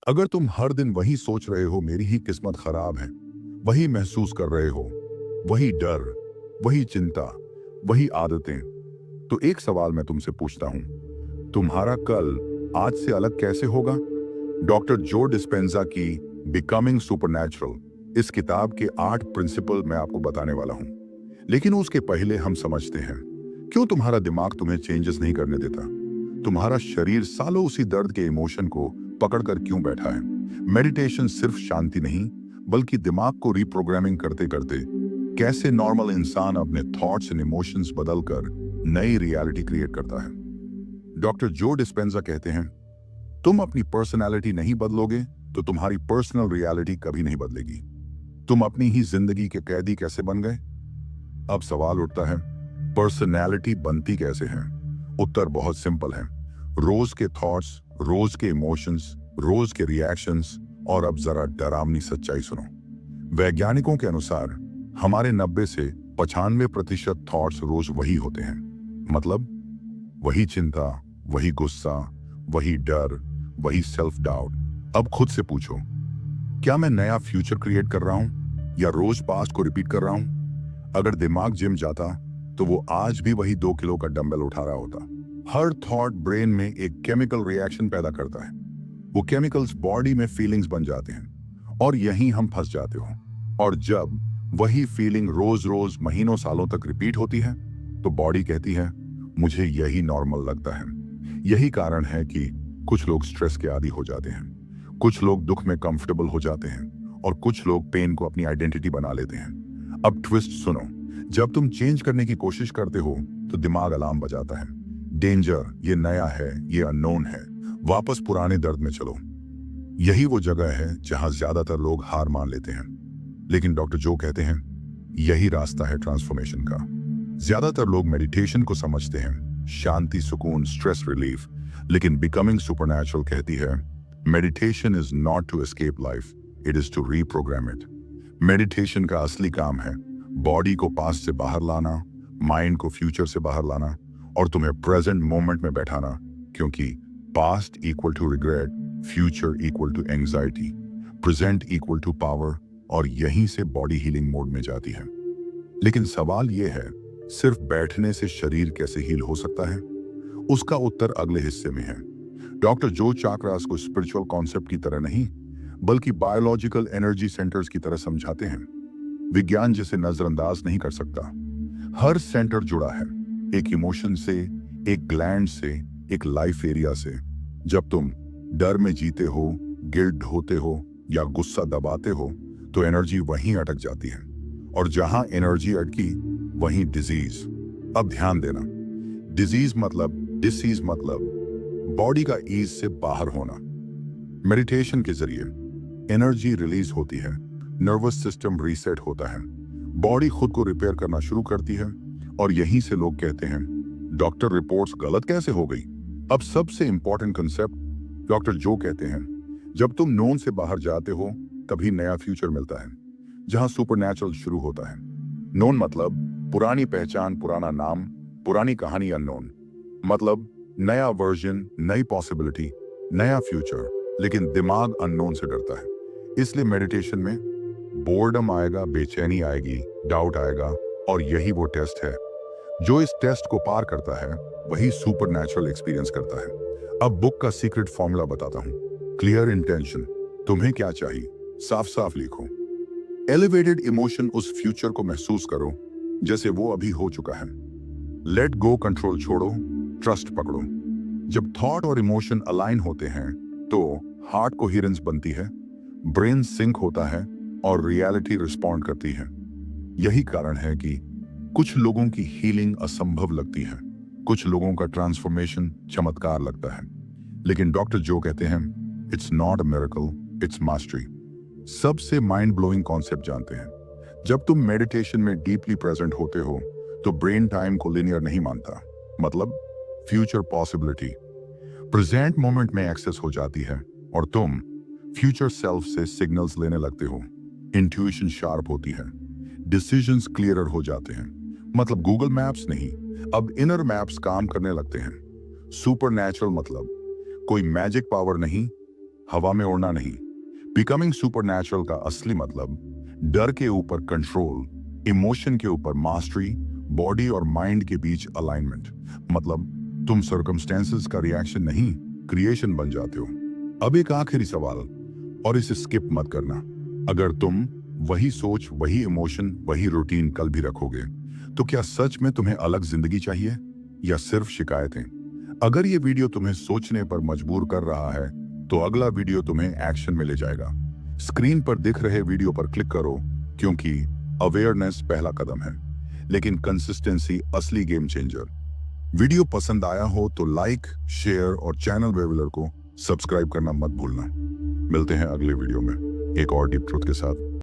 अगर तुम हर दिन वही सोच रहे हो मेरी ही किस्मत खराब है, वही महसूस कर रहे हो, वही डर, वही चिंता, वही आदतें, तो एक सवाल मैं तुमसे पूछता हूं, तुम्हारा कल आज से अलग कैसे होगा? डॉक्टर जो डिस्पेंजा की बिकमिंग सुपरनैचुरल इस किताब के 8 प्रिंसिपल मैं आपको बताने वाला हूं। लेकिन उसके पहले हम समझते हैं क्यों तुम्हारा दिमाग तुम्हें चेंजेस नहीं करने देता। तुम्हारा शरीर सालों उसी दर्द के इमोशन को पकड़कर क्यों बैठा है? मेडिटेशन सिर्फ शांति नहीं, बल्कि दिमाग को रिप्रोग्रामिंग करते करते कैसे नॉर्मल इंसान अपने थॉट्स एंड इमोशंस बदलकर नई रियलिटी क्रिएट करता है। डॉक्टर जो डिस्पेंजा कहते हैं, तुम अपनी पर्सनालिटी नहीं बदलोगे तो तुम्हारी पर्सनल रियलिटी कभी नहीं बदलेगी। तुम अपनी ही जिंदगी के कैदी कैसे बन गए? अब सवाल उठता है, पर्सनैलिटी बनती कैसे है? उत्तर बहुत सिंपल है, रोज के थॉट्स, रोज के इमोशंस, रोज के रिएक्शंस। और अब जरा डरावनी सच्चाई सुनो। वैज्ञानिकों के अनुसार हमारे 90 से 95% थॉट्स रोज वही होते हैं। मतलब वही चिंता, वही गुस्सा, वही डर, वही सेल्फ डाउट। अब खुद से पूछो, क्या मैं नया फ्यूचर क्रिएट कर रहा हूं या रोज पास्ट को रिपीट कर रहा हूं? अगर दिमाग जिम जाता तो वो आज भी वही 2 किलो का डंबल उठा रहा होता। हर थॉट ब्रेन में एक केमिकल रिएक्शन पैदा करता है। वो केमिकल्स बॉडी में फीलिंग्स बन जाते हैं और यहीं हम फंस जाते हो। और जब वही फीलिंग रोज रोज महीनों सालों तक रिपीट होती है तो बॉडी कहती है मुझे यही नॉर्मल लगता है। यही कारण है कि कुछ लोग स्ट्रेस के आदी हो जाते हैं, कुछ लोग दुख में कंफर्टेबल हो जाते हैं और कुछ लोग पेन को अपनी आइडेंटिटी बना लेते हैं। अब ट्विस्ट सुनो, जब तुम चेंज करने की कोशिश करते हो तो दिमाग अलार्म बजाता है, डेंजर, ये नया है, ये अननोन है, वापस पुराने दर्द में चलो। यही वो जगह है जहां ज्यादातर लोग हार मान लेते हैं। लेकिन डॉक्टर जो कहते हैं यही रास्ता है ट्रांसफॉर्मेशन का। ज्यादातर लोग मेडिटेशन को समझते हैं, शांति, सुकून, स्ट्रेस रिलीफ, लेकिन बिकमिंग सुपरनैचुरल कहती है meditation is not to escape life, it is to reprogram it. Meditation का असली काम है बॉडी को पास्ट से बाहर लाना, माइंड को फ्यूचर से बाहर लाना और तुम्हें प्रेजेंट मोमेंट में बैठाना, क्योंकि past equal to regret, future equal to anxiety, present equal to power, और यहीं से बॉडी हीलिंग मोड में जाती है। लेकिन सवाल यह है, सिर्फ बैठने से शरीर कैसे हील हो सकता है? उसका उत्तर अगले हिस्से में है। डॉक्टर जो चाक्रास को स्पिरिचुअल कॉन्सेप्ट की तरह नहीं, बल्कि बायोलॉजिकल एनर्जी सेंटर्स की तरह समझाते हैं। विज्ञान जिसे नजरअंदाज नहीं कर सकता। हर सेंटर जुड़ा है, एक इमोशन से, एक ग्लैंड से, एक लाइफ एरिया से। जब तुम डर में जीते हो, गिल्ट ढोते हो या गुस्सा दबाते हो तो एनर्जी वहीं अटक जाती है, और जहां एनर्जी अटकी वहीं डिजीज। अब ध्यान देना, डिजीज मतलब बॉडी का ईज से बाहर होना। मेडिटेशन के जरिए एनर्जी रिलीज होती है, नर्वस सिस्टम रीसेट होता है, बॉडी खुद को रिपेयर करना शुरू करती है, और यहीं से लोग कहते हैं डॉक्टर रिपोर्ट्स गलत कैसे हो गई? अब सबसे इंपॉर्टेंट कंसेप्ट, डॉक्टर जो कहते हैं जब तुम नोन से बाहर जाते हो तभी नया फ्यूचर मिलता है, जहां सुपरनैचुरल शुरू होता है। नोन मतलब पुरानी पहचान, पुराना नाम, पुरानी कहानी। अननोन मतलब नया वर्जन, नई पॉसिबिलिटी, नया फ्यूचर। लेकिन दिमाग अननोन से डरता है, इसलिए मेडिटेशन में बोर्डम आएगा, बेचैनी आएगी, डाउट आएगा, और यही वो टेस्ट है। जो इस टेस्ट को पार करता है वही सुपरनैचुरल एक्सपीरियंस करता है। अब बुक का सीक्रेट फॉर्मूला बताता हूं, क्लियर इंटेंशन। तुम्हें क्या चाहिए, साफ साफ लिखो। एलिवेटेड इमोशन, उस फ्यूचर को महसूस करो जैसे वो अभी हो चुका है। लेट गो, कंट्रोल छोड़ो, ट्रस्ट पकड़ो। जब थॉट और इमोशन अलाइन होते हैं तो हार्ट कोहेरेंस बनती है, ब्रेन सिंक होता है और रियलिटी रिस्पॉन्ड करती है। यही कारण है कि कुछ लोगों की हीलिंग असंभव लगती है, कुछ लोगों का ट्रांसफॉर्मेशन चमत्कार लगता है। लेकिन डॉक्टर जो कहते हैं it's not a miracle, it's mastery. सबसे माइंड ब्लोइंग कॉन्सेप्ट जानते हैं, जब तुम मेडिटेशन में डीपली प्रेजेंट होते हो तो ब्रेन टाइम को लिनियर नहीं मानता। मतलब फ्यूचर पॉसिबिलिटी प्रेजेंट मोमेंट में एक्सेस हो जाती है और तुम फ्यूचर सेल्फ से सिग्नल्स लेने लगते हो। इंट्यूशन शार्प होती है, डिसीजंस क्लियरर हो जाते हैं। मतलब गूगल मैप्स नहीं, अब इनर मैप्स काम करने लगते हैं। सुपरनैचुरल मतलब कोई मैजिक पावर नहीं, हवा में उड़ना नहीं। बिकमिंग सुपरनैचुरल का असली मतलब डर के ऊपर कंट्रोल, इमोशन के ऊपर मास्टरी, बॉडी और माइंड के बीच अलाइनमेंट। मतलब तुम सर्कमस्टेंसेस का रिएक्शन नहीं, क्रिएशन बन जाते हो। अब एक आखिरी सवाल, और इसे स्किप मत करना। अगर तुम वही सोच, वही इमोशन, वही रूटीन कल भी रखोगे, तो क्या सच में तुम्हें अलग जिंदगी चाहिए या सिर्फ शिकायतें? अगर ये वीडियो तुम्हें सोचने पर मजबूर कर रहा है, तो अगला वीडियो तुम्हें एक्शन में ले जाएगा। स्क्रीन पर दिख रहे वीडियो पर क्लिक करो, क्योंकि अवेयरनेस पहला कदम है, लेकिन कंसिस्टेंसी असली गेम चेंजर। वीडियो पसंद आया हो तो लाइक, शेयर और चैनल वेवलर को सब्सक्राइब करना मत भूलना। मिलते हैं अगले वीडियो में एक और डीप ट्रुथ के साथ।